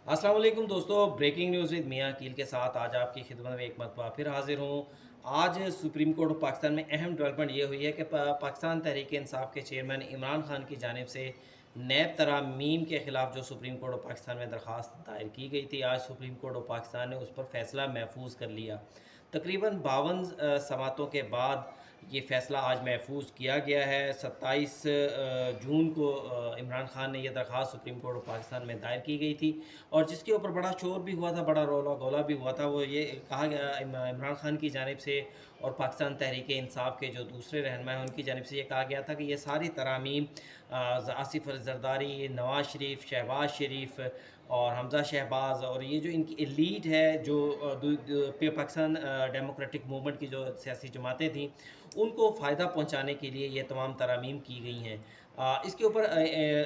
अस्सलाम वालेकुम दोस्तों, ब्रेकिंग न्यूज़ विद मियां कील के साथ आज आपकी खिदमत में एक मरतबा फिर हाजिर हूँ। आज सुप्रीम कोर्ट ऑफ पाकिस्तान में अहम डेवलपमेंट ये हुई है कि पाकिस्तान तहरीक इंसाफ के चेयरमैन इमरान खान की जानिब से नैब तरामीम के ख़िलाफ़ जो सुप्रीम कोर्ट ऑफ पाकिस्तान में दरख्वास्त दायर की गई थी, आज सुप्रीम कोर्ट ऑफ पाकिस्तान ने उस पर फ़ैसला महफूज कर लिया। तकरीबन 52 समातों के बाद ये फ़ैसला आज महफूज किया गया है। 27 जून को इमरान खान ने यह दरख्वास्त सुप्रीम कोर्ट ऑफ पाकिस्तान में दायर की गई थी और जिसके ऊपर बड़ा शोर भी हुआ था, बड़ा रौला गोला भी हुआ था। वो ये कहा गया इमरान खान की जानिब से और पाकिस्तान तहरीक इंसाफ के जो दूसरे रहनुमा हैं उनकी जानिब से ये कहा गया था कि ये सारी तरामीम आसिफ जरदारी, नवाज़ शरीफ, शहबाज शरीफ और हमज़ा शहबाज और ये जो इनकी एलीट है, जो पाकिस्तान डेमोक्रेटिक मूवमेंट की जो सियासी जमातें थीं, उनको फ़ायदा पहुंचाने के लिए ये तमाम तरामीम की गई हैं। इसके ऊपर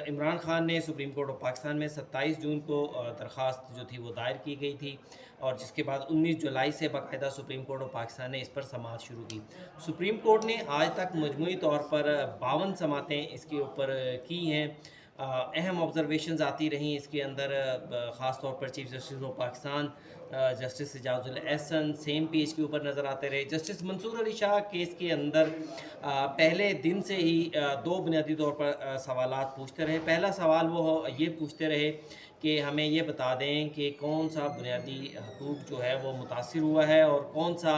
इमरान खान ने सुप्रीम कोर्ट ऑफ पाकिस्तान में 27 जून को दरख्वास्त जो थी वो दायर की गई थी और जिसके बाद 19 जुलाई से बाकायदा सुप्रीम कोर्ट ऑफ पाकिस्तान ने इस पर समाअत शुरू की। सुप्रीम कोर्ट ने आज तक मजमूई तौर पर 52 समातें इसके ऊपर की हैं। अहम ऑब्जर्वेशंस आती रहीं इसके अंदर, ख़ास तौर पर chief justice of Pakistan justice Ejazul Ahsan same page के ऊपर नज़र आते रहे। जस्टिस मंसूर अली शाह केस के अंदर पहले दिन से ही दो बुनियादी तौर पर सवालात पूछते रहे। पहला सवाल वो ये पूछते रहे कि हमें ये बता दें कि कौन सा बुनियादी हकूक़ जो है वो मुतासिर हुआ है और कौन सा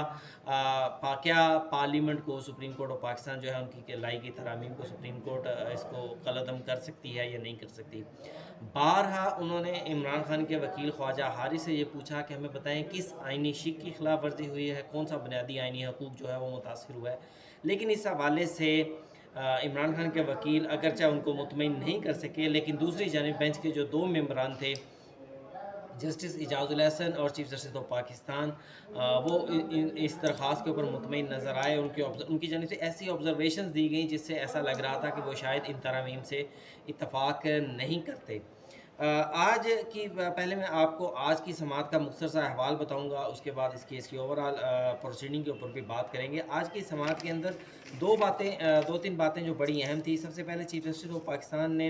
क्या पार्लियामेंट को सुप्रीम कोर्ट ऑफ पाकिस्तान जो है उनकी लाई की तरामीम को सुप्रीम कोर्ट इसको कलअदम कर सकती है या नहीं कर सकती। बारहा उन्होंने इमरान खान के वकील ख्वाजा हारिस से ये पूछा कि हमें बताएं किस आइनी शिक की खिलाफ वर्जी हुई है, कौन सा बुनियादी आइनी हकूक़ जो है वो मुतासिर हुआ है। लेकिन इस हवाले से इमरान खान के वकील अगरचे उनको मुतमईन नहीं कर सके, लेकिन दूसरी जानिब बेंच के जो दो मेंबरान थे, जस्टिस एजाजुल एहसन और चीफ जस्टिस ऑफ पाकिस्तान, वो इस दरख्वास्त के ऊपर मुतमईन नज़र आए। उनकी जानिब से ऐसी ऑब्जर्वेशंस दी गई जिससे ऐसा लग रहा था कि वो शायद इन तरामीम से इत्तफ़ाक़ नहीं करते। आज की पहले मैं आपको आज की समाअत का मुख्तसर सा अहवाल बताऊंगा, उसके बाद इस केस की ओवरऑल प्रोसीडिंग के ऊपर भी बात करेंगे। आज की समाअत के अंदर दो तीन बातें जो बड़ी अहम थी। सबसे पहले चीफ जस्टिस ऑफ पाकिस्तान ने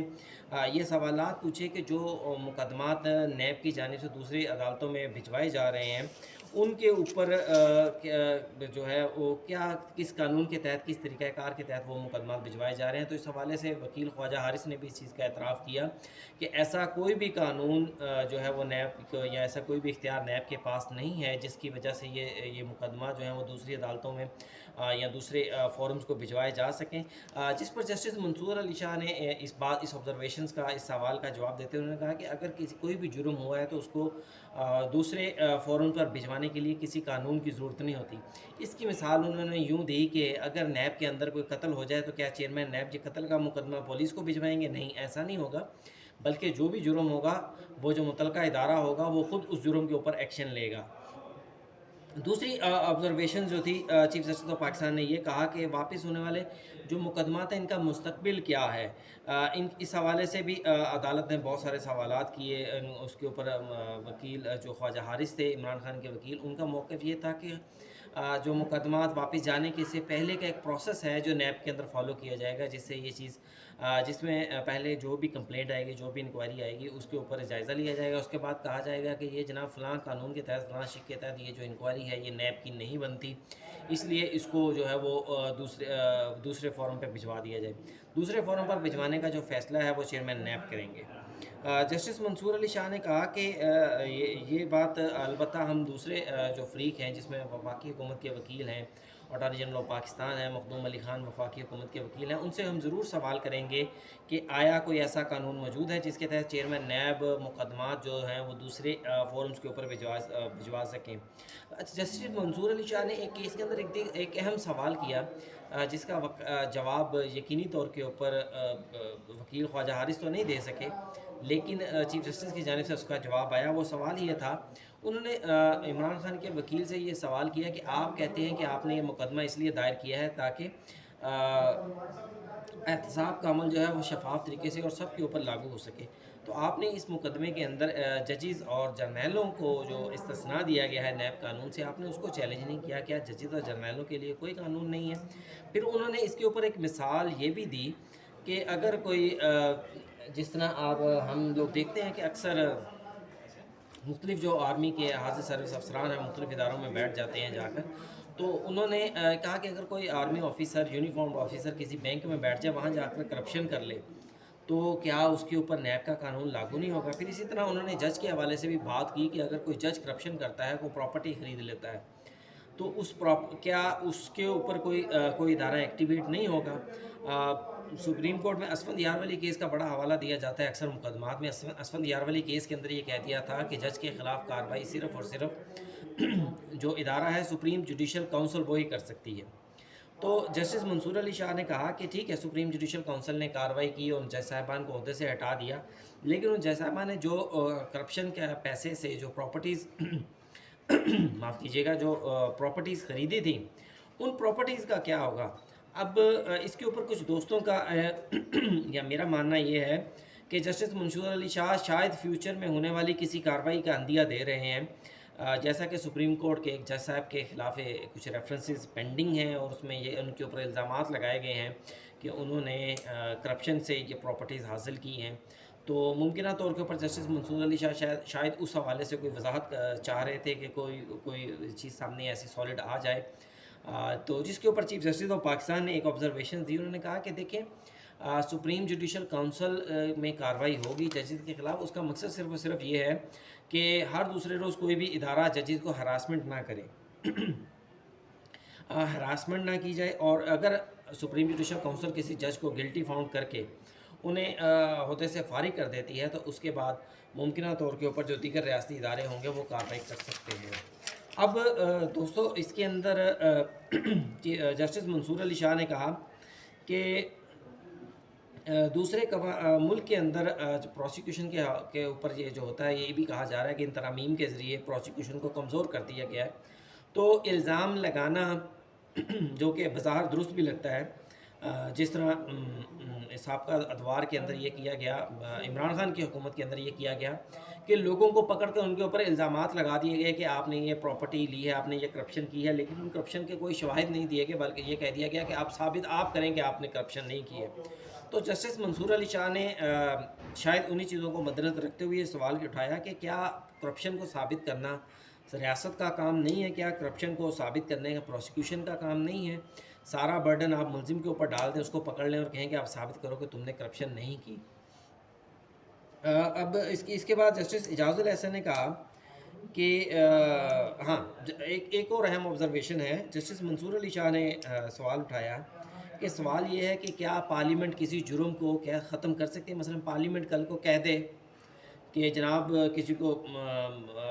ये सवालात पूछे कि जो मुकदमात नैब की जानिब से दूसरी अदालतों में भिजवाए जा रहे हैं उनके ऊपर जो है वो क्या किस कानून के तहत, किस तरीक़ाकार के तहत वो मुकदमा भिजवाए जा रहे हैं। तो इस हवाले से वकील ख्वाजा हारिस ने भी इस चीज़ का एतराफ़ किया कि ऐसा कोई भी कानून जो है वो नैब या ऐसा कोई भी इख्तियार नैब के पास नहीं है जिसकी वजह से ये मुकदमा जो है वो दूसरी अदालतों में या दूसरे फोरम्स को भिजवाए जा सकें। जिस पर जस्टिस मंसूर अली शाह ने इस ऑब्जर्वेशंस का, इस सवाल का जवाब देते हुए उन्होंने कहा कि अगर कोई भी जुर्म हुआ है तो उसको दूसरे फ़ोरम पर भिजवाने के लिए किसी कानून की ज़रूरत नहीं होती। इसकी मिसाल उन्होंने यूँ दी कि अगर नैब के अंदर कोई कत्ल हो जाए तो क्या चेयरमैन नैब जो कत्ल का मुकदमा पुलिस को भिजवाएंगे? नहीं, ऐसा नहीं होगा, बल्कि जो भी जुर्म होगा वो जो मुतलका इदारा होगा वो ख़ुद उस जुर्म के ऊपर एक्शन लेगा। दूसरी ऑब्जर्वेशन जो थी, चीफ जस्टिस ऑफ पाकिस्तान ने ये कहा कि वापस होने वाले जो मुकदमात हैं इनका मुस्तकबिल क्या है। इस हवाले से भी अदालत ने बहुत सारे सवालात किए। उसके ऊपर वकील जो ख्वाजा हारिस थे, इमरान खान के वकील, उनका मौक़िफ़ ये था कि जो मुकदमात वापस जाने के से पहले का एक प्रोसेस है जो नैब के अंदर फॉलो किया जाएगा, जिससे ये चीज़ जिसमें पहले जो भी कंप्लेंट आएगी, जो भी इंक्वायरी आएगी उसके ऊपर जायज़ा लिया जाएगा। उसके बाद कहा जाएगा कि ये जनाब फ़लाँ कानून के तहत, फ़लाँ शिक के तहत ये जो इंक्वायरी है ये नैब की नहीं बनती, इसलिए इसको जो है वो दूसरे फ़ोरम पे भिजवा दिया जाए। दूसरे फ़ोरम पर भिजवाने का जो फ़ैसला है वो चेयरमैन नैब करेंगे। जस्टिस मंसूर अली शाह ने कहा कि ये बात अलबत्ता हम दूसरे जो फ़रीक हैं जिसमें वफाकी हुकूमत के वकील हैं, अटॉर्नी जनरल ऑफ पाकिस्तान है, मखदूम अली ख़ान वफाकी हुकूमत के वकील हैं, उनसे हम ज़रूर सवाल करेंगे कि आया कोई ऐसा कानून मौजूद है जिसके तहत चेयरमैन नैब मुकदमात जो हैं वो दूसरे फ़ोरम्स के ऊपर भिजवा सकें। जस्टिस मंसूर अली शाह ने एक केस के अंदर एक अहम सवाल किया, जिसका जवाब यकीनी तौर के ऊपर वकील ख्वाजा हारिस तो नहीं दे सके, लेकिन चीफ जस्टिस की जानिब से उसका जवाब आया। वो सवाल ये था, उन्होंने इमरान खान के वकील से ये सवाल किया कि आप कहते हैं कि आपने ये मुकदमा इसलिए दायर किया है ताकि एहतसाब का अमल जो है वो शफाफ तरीके से और सब के ऊपर लागू हो सके। तो आपने इस मुकदमे के अंदर जजेस और जर्नैलों को जो इस्तिस्ना दिया गया है नैब कानून से, आपने उसको चैलेंज नहीं किया? क्या जजेस और जर्नैलों के लिए कोई कानून नहीं है? फिर उन्होंने इसके ऊपर एक मिसाल ये भी दी कि अगर कोई जिस तरह आप हम लोग देखते हैं कि अक्सर मुख्तलिफ जो आर्मी के हाजिर सर्विस अफसरान हैं मुख्तलिफ इदारों में बैठ जाते हैं जाकर। तो उन्होंने कहा कि अगर कोई आर्मी ऑफिसर यूनिफॉर्म्ड ऑफिसर किसी बैंक में बैठ जाए, वहाँ जाकर करप्शन कर ले, तो क्या उसके ऊपर नैब का कानून लागू नहीं होगा? फिर इसी तरह उन्होंने जज के हवाले से भी बात की कि अगर कोई जज करप्शन करता है, कोई प्रॉपर्टी ख़रीद लेता है, तो उस क्या उसके ऊपर कोई धारा एक्टिवेट नहीं होगा? सुप्रीम कोर्ट में असफंद यारवली केस का बड़ा हवाला दिया जाता है अक्सर मुकदमात में। असफंद यारवली केस के अंदर ये कह दिया था कि जज के खिलाफ कार्रवाई सिर्फ़ और सिर्फ जो इदारा है सुप्रीम जुडिशल काउंसिल वो ही कर सकती है। तो जस्टिस मंसूर अली शाह ने कहा कि ठीक है, सुप्रीम जुडिशल काउंसिल ने कार्रवाई की और जज साहिबान को ओहदे से हटा दिया, लेकिन उन जज साहिबान ने जो करप्शन के पैसे से जो प्रॉपर्टीज़ माफ़ कीजिएगा, जो प्रॉपर्टीज़ ख़रीदी थी, उन प्रॉपर्टीज़ का क्या होगा? अब इसके ऊपर कुछ दोस्तों का या मेरा मानना ये है कि जस्टिस मंसूर अली शाह शायद फ्यूचर में होने वाली किसी कार्रवाई का अंदिया दे रहे हैं। जैसा कि सुप्रीम कोर्ट के एक जज साहब के ख़िलाफ़ कुछ रेफरेंसेस पेंडिंग हैं और उसमें ये उनके ऊपर इल्ज़ामात लगाए गए हैं कि उन्होंने करप्शन से ये प्रॉपर्टीज़ हासिल की हैं। तो मुमकिना तौर के ऊपर जस्टिस मंसूर अली शाह शायद उस हवाले से कोई वजाहत चाह रहे थे कि कोई कोई चीज़ सामने ऐसी सॉलिड आ जाए। तो जिसके ऊपर चीफ जस्टिस ऑफ पाकिस्तान ने एक ऑब्जर्वेशन दी। उन्होंने कहा कि देखें, सुप्रीम जुडिशल काउंसिल में कार्रवाई होगी जजेस के ख़िलाफ़, उसका मकसद सिर्फ़ और सिर्फ ये है कि हर दूसरे रोज़ कोई भी इदारा जजेस को हरासमेंट ना करे हरासमेंट ना की जाए। और अगर सुप्रीम जुडिशल काउंसिल किसी जज को गिल्टी फाउंड करके उन्हें ओहदे से फारिग कर देती है, तो उसके बाद मुमकिना तौर के ऊपर जो दीगर रियासती इदारे होंगे वो कार्रवाई कर सकते हैं। अब दोस्तों, इसके अंदर जस्टिस मंसूर अली शाह ने कहा कि दूसरे मुल्क के अंदर प्रोसिक्यूशन के ऊपर ये जो होता है, ये भी कहा जा रहा है कि इन तरमीम के ज़रिए प्रोसिक्यूशन को कमज़ोर कर दिया गया है। तो इल्ज़ाम लगाना जो कि बज़ाहिर दुरुस्त भी लगता है, जिस तरह साबका अदवार के अंदर ये किया गया, इमरान खान की हुकूमत के अंदर ये किया गया कि लोगों को पकड़ कर उनके ऊपर इल्ज़ामात लगा दिए गए कि आपने ये प्रॉपर्टी ली है, आपने ये करप्शन की है, लेकिन उन करप्शन के कोई शवाहिद नहीं दिए गए, बल्कि ये कह दिया गया कि आप साबित आप करें कि आपने करप्शन नहीं की है। तो जस्टिस मंसूर अली शाह ने शायद उन्हीं चीज़ों को मद्देनज़र रखते हुए ये सवाल उठाया कि क्या करप्शन को साबित करना रियासत का काम नहीं है? क्या करप्शन को साबित करने का प्रोसिक्यूशन का काम नहीं है? सारा बर्डन आप मुलजिम के ऊपर डाल दें, उसको पकड़ लें और कहें कि आप साबित करो कि तुमने करप्शन नहीं की। अब इसके बाद जस्टिस एजाज़ुल एहसन ने कहा कि हाँ, एक और अहम ऑब्जर्वेशन है। जस्टिस मंसूर अली शाह ने सवाल उठाया कि सवाल ये है कि क्या पार्लियामेंट किसी जुर्म को क्या ख़त्म कर सकती है? मसलन पार्लियामेंट कल को कह दे कि जनाब किसी को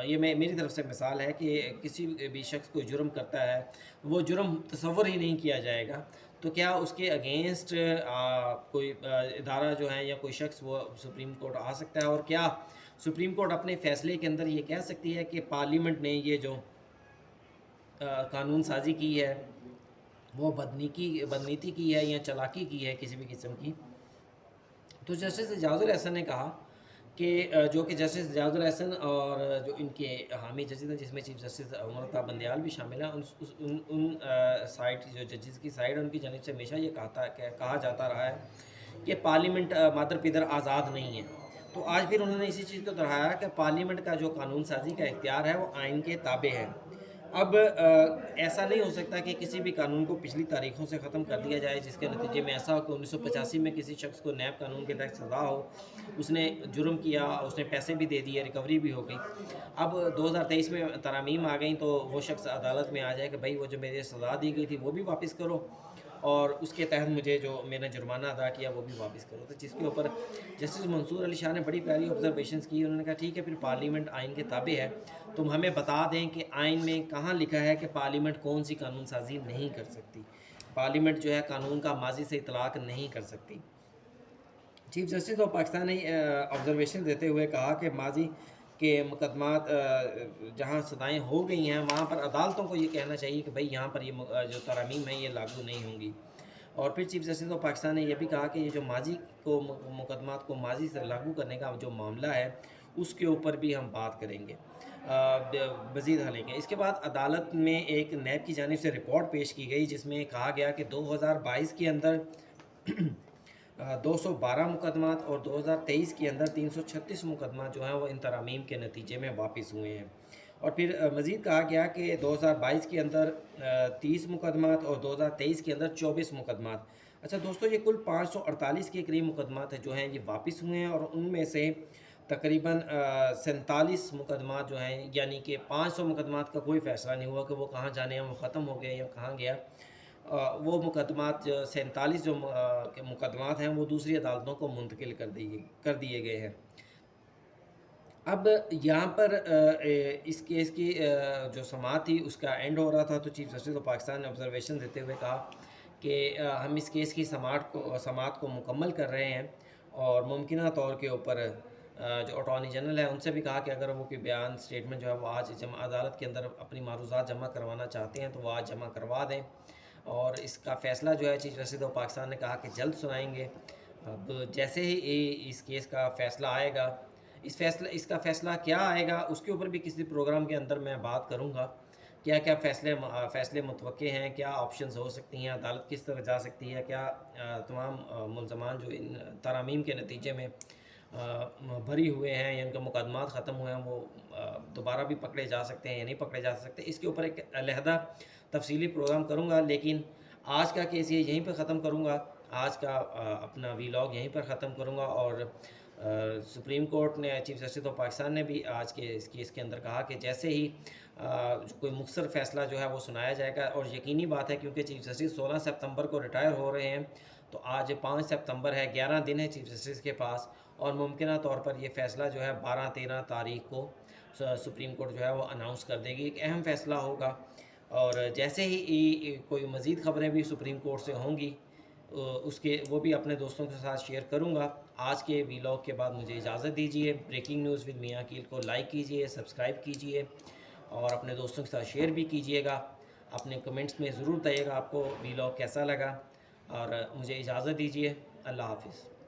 ये मेरी तरफ से मिसाल है कि किसी भी शख्स कोई जुर्म करता है, वो जुर्म तसव्वुर ही नहीं किया जाएगा, तो क्या उसके अगेंस्ट कोई इदारा जो है या कोई शख्स वो सुप्रीम कोर्ट आ सकता है? और क्या सुप्रीम कोर्ट अपने फ़ैसले के अंदर ये कह सकती है कि पार्लियामेंट ने ये जो कानून साज़ी की है वो बदनीति की है या चालाकी की है किसी भी किस्म की? तो जस्टिस एजाज़ुल एहसन ने कहा कि जो कि जस्टिस एजाज़ुल एहसन और जो इनके हामी जजेस हैं, जिसमें चीफ जस्टिस उमर अता बंदयाल भी शामिल हैं, उन साइड जो जजेस की साइड है, उनकी जानिब से हमेशा ये कहा जाता रहा है कि पार्लियामेंट मादर पिदर आज़ाद नहीं है। तो आज फिर उन्होंने इसी चीज़ को दोहराया कि पार्लियामेंट का जो कानून साज़ी का इख्तियार है वो आइन के ताबे है। अब ऐसा नहीं हो सकता कि किसी भी कानून को पिछली तारीखों से ख़त्म कर दिया जाए, जिसके नतीजे में ऐसा हो कि 1985 में किसी शख्स को नैब कानून के तहत सज़ा हो, उसने जुर्म किया, उसने पैसे भी दे दिए, रिकवरी भी हो गई। अब 2023 में तरमीम आ गई तो वो शख्स अदालत में आ जाए कि भाई वो जो मेरे सज़ा दी गई थी वो भी वापस करो और उसके तहत मुझे जो मैंने जुर्माना अदा किया वो भी वापस करो। तो जिसके ऊपर जस्टिस मंसूर अली शाह ने बड़ी प्यारी ऑब्जर्वेशंस की। उन्होंने कहा ठीक है, फिर पार्लियामेंट आइन के ताबे है, तुम हमें बता दें कि आइन में कहाँ लिखा है कि पार्लियामेंट कौन सी कानून साजी नहीं कर सकती। पार्लियामेंट जो है कानून का माजी से इतलाक़ नहीं कर सकती। चीफ जस्टिस ऑफ पाकिस्तान ने ऑब्जर्वेशन देते हुए कहा कि माजी के मुकदमात जहाँ सदाएँ हो गई हैं वहाँ पर अदालतों को ये कहना चाहिए कि भाई यहाँ पर ये जो तरमीम है ये लागू नहीं होंगी। और फिर चीफ जस्टिस ऑफ पाकिस्तान ने यह भी कहा कि ये जो माजी को मुकदमात को माजी से लागू करने का जो मामला है उसके ऊपर भी हम बात करेंगे, मज़ीद हलेंगे। इसके बाद अदालत में एक नैब की जानिब से रिपोर्ट पेश की गई जिसमें कहा गया कि 2022 के अंदर 212 मुकदमात और 2023 के अंदर 336 मुकदमा जो हैं वो इन तरामीम के नतीजे में वापस हुए हैं। और फिर मज़ीद कहा गया कि 2022 के अंदर 30 मुकदमात और 2023 के अंदर 24 मुकदमात। अच्छा दोस्तों, ये कुल 548 के करीब मुकदमात जो हैं ये वापस हुए हैं और उनमें से तकरीबन 47 मुकदमात जो हैं, यानी कि 500 मुकदमात का कोई फ़ैसला नहीं हुआ कि वो कहाँ जाने हैं, वो ख़त्म हो गए या कहाँ गया। वो मुकदमात जो 47 जो के मुकदमात हैं वो दूसरी अदालतों को मुंतकिल कर दिए गए हैं। अब यहाँ पर इस केस की जो समाअत थी उसका एंड हो रहा था, तो चीफ जस्टिस ऑफ पाकिस्तान ने ऑब्जर्वेशन देते हुए कहा कि हम इस केस की समाअत को मुकम्मल कर रहे हैं और मुमकिना तौर के ऊपर जो अटॉर्नी जनरल है उनसे भी कहा कि अगर वो कोई बयान स्टेटमेंट जो है वो आज अदालत के अंदर अपनी मारूज़ात जमा करवाना चाहते हैं तो वो आज जमा करवा दें। और इसका फ़ैसला जो है चीफ जस्टिस ऑफ पाकिस्तान ने कहा कि जल्द सुनाएंगे। अब जैसे ही इस केस का फ़ैसला आएगा, इसका फ़ैसला क्या आएगा उसके ऊपर भी किसी प्रोग्राम के अंदर मैं बात करूँगा। क्या-क्या फ़ैसले मुतवक्के हैं, क्या ऑप्शंस हो सकती हैं, अदालत किस तरह जा सकती है, क्या तमाम मुल्ज़मान जो इन तरामीम के नतीजे में बरी हुए हैं या उनके मुकदमात ख़त्म हुए हैं वो दोबारा भी पकड़े जा सकते हैं या नहीं पकड़े जा सकते। इसके ऊपर एक अलहदा तफ़सीली प्रोग्राम करूँगा, लेकिन आज का केस ये यहीं पर ख़त्म करूँगा। आज का अपना वीलॉग यहीं पर ख़त्म करूँगा। और सुप्रीम कोर्ट ने, चीफ जस्टिस ऑफ पाकिस्तान ने भी आज के इस केस के अंदर कहा कि जैसे ही कोई मुख्तर फ़ैसला जो है वो सुनाया जाएगा। और यकीनी बात है क्योंकि चीफ जस्टिस 16 सितंबर को रिटायर हो रहे हैं, तो आज 5 सितंबर है, 11 दिन है चीफ जस्टिस के पास और मुमकिना तौर पर ये फ़ैसला जो है 12-13 तारीख को सुप्रीम कोर्ट जो है वो अनाउंस कर देगी। एक अहम फ़ैसला होगा और जैसे ही कोई मज़ीद ख़बरें भी सुप्रीम कोर्ट से होंगी उसके वो भी अपने दोस्तों के साथ शेयर करूँगा। आज के वीलॉग के बाद मुझे इजाज़त दीजिए। ब्रेकिंग न्यूज़ विद मियां कील को लाइक कीजिए, सब्सक्राइब कीजिए और अपने दोस्तों के साथ शेयर भी कीजिएगा। अपने कमेंट्स में ज़रूर बताइएगा आपको वीलॉग कैसा लगा और मुझे इजाज़त दीजिए। अल्लाह हाफ़िज़।